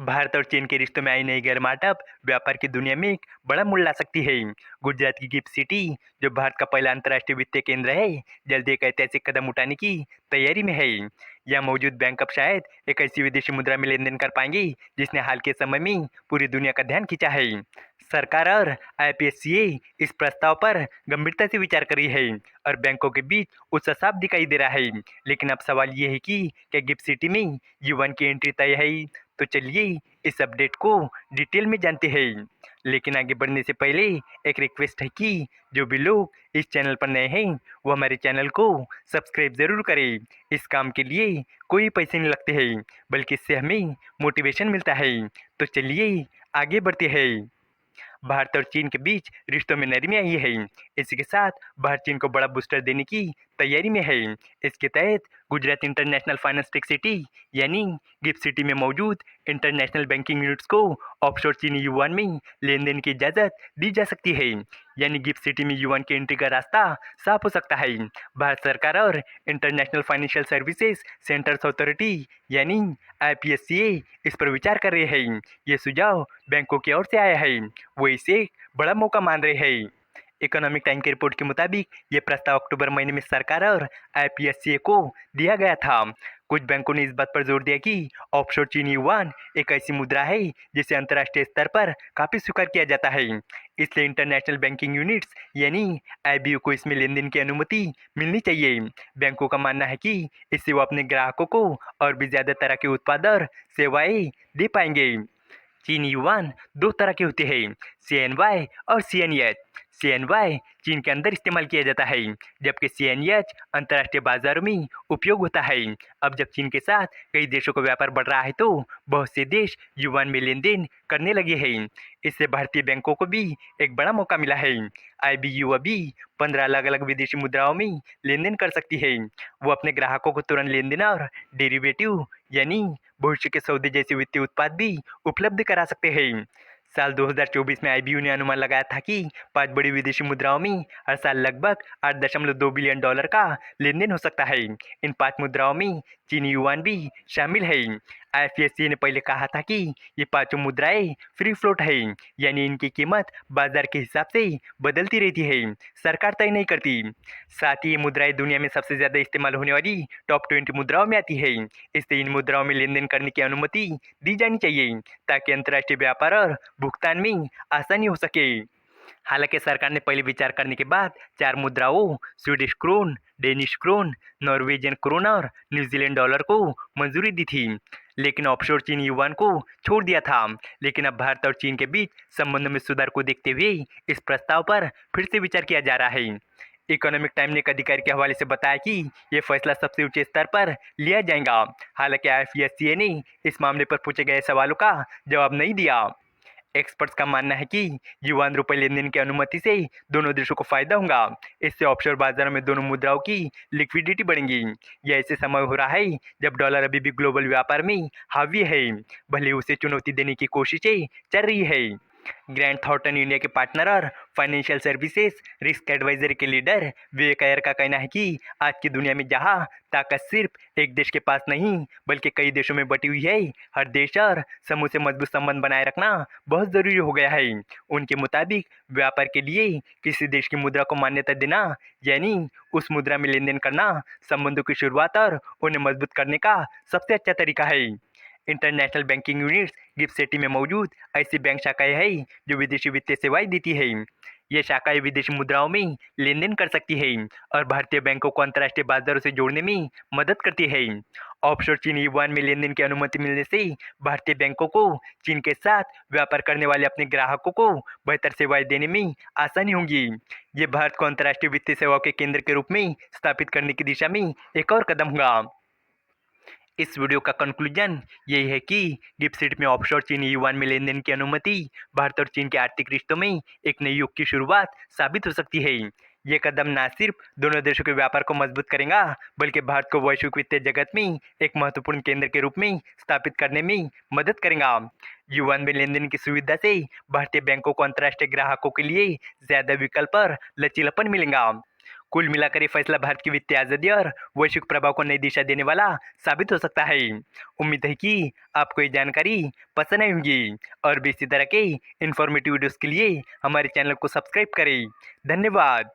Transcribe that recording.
भारत और चीन के रिश्तों में आई नई गर्माहट व्यापार की दुनिया में एक बड़ा मोड़ ला सकती है। गुजरात की गिफ्ट सिटी, जो भारत का पहला अंतर्राष्ट्रीय वित्तीय केंद्र है, जल्द एक ऐतिहासिक कदम उठाने की तैयारी में है। यहाँ मौजूद बैंक अब शायद एक ऐसी विदेशी मुद्रा में लेन देन कर पाएंगे जिसने हाल के समय में पूरी दुनिया का ध्यान खींचा है। सरकार और आईपीएससीए इस प्रस्ताव पर गंभीरता से विचार कर रही है और बैंकों के बीच उत्साह साफ दिखाई दे रहा है। लेकिन अब सवाल ये है कि क्या गिफ्ट सिटी में युवान की एंट्री तय है? तो चलिए इस अपडेट को डिटेल में जानते हैं। लेकिन आगे बढ़ने से पहले एक रिक्वेस्ट है कि जो भी लोग इस चैनल पर नए हैं वो हमारे चैनल को सब्सक्राइब ज़रूर करें। इस काम के लिए कोई पैसे नहीं लगते हैं, बल्कि इससे हमें मोटिवेशन मिलता है। तो चलिए आगे बढ़ते हैं। भारत और चीन के बीच रिश्तों में नरमी आई है। इसी के साथ भारत चीन को बड़ा बूस्टर देने की तैयारी में है। इसके तहत Gujarat international finance tech city यानी गिफ्ट सिटी में मौजूद इंटरनेशनल बैंकिंग यूनिट्स को ऑफशोर चीनी युआन में लेन देन की इजाज़त दी जा सकती है। यानी गिफ्ट सिटी में युआन की एंट्री का रास्ता साफ हो सकता है। भारत सरकार और international financial services centres authority यानी आईपीएससीए इस पर विचार कर रहे हैं। ये सुझाव बैंकों की ओर से आया है, वो इसे एक बड़ा मौका मान रहे हैं। इकोनॉमिक टाइम की रिपोर्ट के मुताबिक ये प्रस्ताव अक्टूबर महीने में सरकार और आईपीएससीए को दिया गया था। कुछ बैंकों ने इस बात पर जोर दिया कि ऑफशोर चीनी युआन एक ऐसी मुद्रा है जिसे अंतर्राष्ट्रीय स्तर पर काफ़ी स्वीकार किया जाता है। इसलिए इंटरनेशनल बैंकिंग यूनिट्स यानी आईबीयू को इसमें लेन देन की अनुमति मिलनी चाहिए। बैंकों का मानना है कि इससे वो अपने ग्राहकों को और भी ज़्यादा तरह के उत्पाद और सेवाएं दे पाएंगे। चीनी युआन दो तरह के होते हैं, सीएनवाई और सीएनएच। सीएनवाई चीन के अंदर इस्तेमाल किया जाता है, जबकि सीएनएच अंतर्राष्ट्रीय बाजारों में उपयोग होता है। अब जब चीन के साथ कई देशों का व्यापार बढ़ रहा है तो बहुत से देश युआन में लेन देन करने लगे हैं। इससे भारतीय बैंकों को भी एक बड़ा मौका मिला है। आईबीयू अभी 15 अलग अलग विदेशी मुद्राओं में लेन देन कर सकती है। वो अपने ग्राहकों को तुरंत लेन देन और डेरिवेटिव यानी भविष्य के सौदे जैसे वित्तीय उत्पाद भी उपलब्ध करा सकते हैं। साल 2024 में आईबीयू ने अनुमान लगाया था कि 5 बड़ी विदेशी मुद्राओं में हर साल लगभग 8.2 बिलियन डॉलर का लेन देन हो सकता है। इन 5 मुद्राओं में चीनी युआन भी शामिल है। आईएफएससी ने पहले कहा था कि ये पांचों मुद्राएं फ्री फ्लोट है, यानी इनकी कीमत बाजार के हिसाब से बदलती रहती है, सरकार तय नहीं करती। साथ ही ये मुद्राएं दुनिया में सबसे ज़्यादा इस्तेमाल होने वाली टॉप 20 मुद्राओं में आती है। इससे इन मुद्राओं में लेन देन करने की अनुमति दी जानी चाहिए ताकि अंतर्राष्ट्रीय व्यापार और भुगतान में आसानी हो सके। हालांकि सरकार ने पहले विचार करने के बाद 4 मुद्राओं Swedish krone, Danish krone, Norwegian krone और न्यूजीलैंड डॉलर को मंजूरी दी थी, लेकिन ऑफशोर चीन युआन को छोड़ दिया था। लेकिन अब भारत और चीन के बीच संबंधों में सुधार को देखते हुए इस प्रस्ताव पर फिर से विचार किया जा रहा है। इकोनॉमिक टाइम ने एक अधिकारी के हवाले से बताया कि यह फैसला सबसे ऊंचे स्तर पर लिया जाएगा। हालांकि आईएफएससीए ने इस मामले पर पूछे गए सवालों का जवाब नहीं दिया। एक्सपर्ट्स का मानना है कि युआन रुपये लेन देन की अनुमति से दोनों देशों को फायदा होगा। इससे ऑफशोर बाजारों में दोनों मुद्राओं की लिक्विडिटी बढ़ेगी। यह ऐसे समय हो रहा है जब डॉलर अभी भी ग्लोबल व्यापार में हावी है, भले उसे चुनौती देने की कोशिशें चल रही है। ग्रैंड थॉर्टन इंडिया के पार्टनर और फाइनेंशियल सर्विसेज रिस्क एडवाइजरी के लीडर विवेक अय्यर का कहना है कि आज की दुनिया में जहां ताकत सिर्फ एक देश के पास नहीं बल्कि कई देशों में बटी हुई है, हर देश और समूह से मजबूत संबंध बनाए रखना बहुत ज़रूरी हो गया है। उनके मुताबिक व्यापार के लिए किसी देश की मुद्रा को मान्यता देना यानी उस मुद्रा में लेन देन करना संबंधों की शुरुआत और उन्हें मजबूत करने का सबसे अच्छा तरीका है। International banking units gift city में मौजूद ऐसी बैंक शाखाएं हैं जो विदेशी वित्तीय सेवाएं देती है। ये शाखाएं विदेशी मुद्राओं में लेन देन कर सकती है और भारतीय बैंकों को अंतर्राष्ट्रीय बाजारों से जोड़ने में मदद करती है। ऑफशोर चीन युआन में लेन देन की अनुमति मिलने से भारतीय बैंकों को चीन के साथ व्यापार करने वाले अपने ग्राहकों को बेहतर सेवाएं देने में आसानी होगी। ये भारत को अंतर्राष्ट्रीय वित्तीय सेवाओं के केंद्र के रूप में स्थापित करने की दिशा में एक और कदम होगा। इस वीडियो का कंक्लूजन यही है कि गिफ्ट सिटी में ऑफशोर चीनी युआन में लेन देन की अनुमति भारत और चीन के आर्थिक रिश्तों में एक नई युग की शुरुआत साबित हो सकती है। ये कदम न सिर्फ दोनों देशों के व्यापार को मजबूत करेगा बल्कि भारत को वैश्विक वित्तीय जगत में एक महत्वपूर्ण केंद्र के रूप में स्थापित करने में मदद करेगा। युआन में लेन देन की सुविधा से भारतीय बैंकों को अंतर्राष्ट्रीय ग्राहकों के लिए ज़्यादा विकल्प और लचीलापन मिलेगा। कुल मिलाकर ये फैसला भारत की वित्तीय आज़ादी और वैश्विक प्रभाव को नई दिशा देने वाला साबित हो सकता है। उम्मीद है कि आपको ये जानकारी पसंद आई होगी और भी इसी तरह के इन्फॉर्मेटिव वीडियोस के लिए हमारे चैनल को सब्सक्राइब करें। धन्यवाद।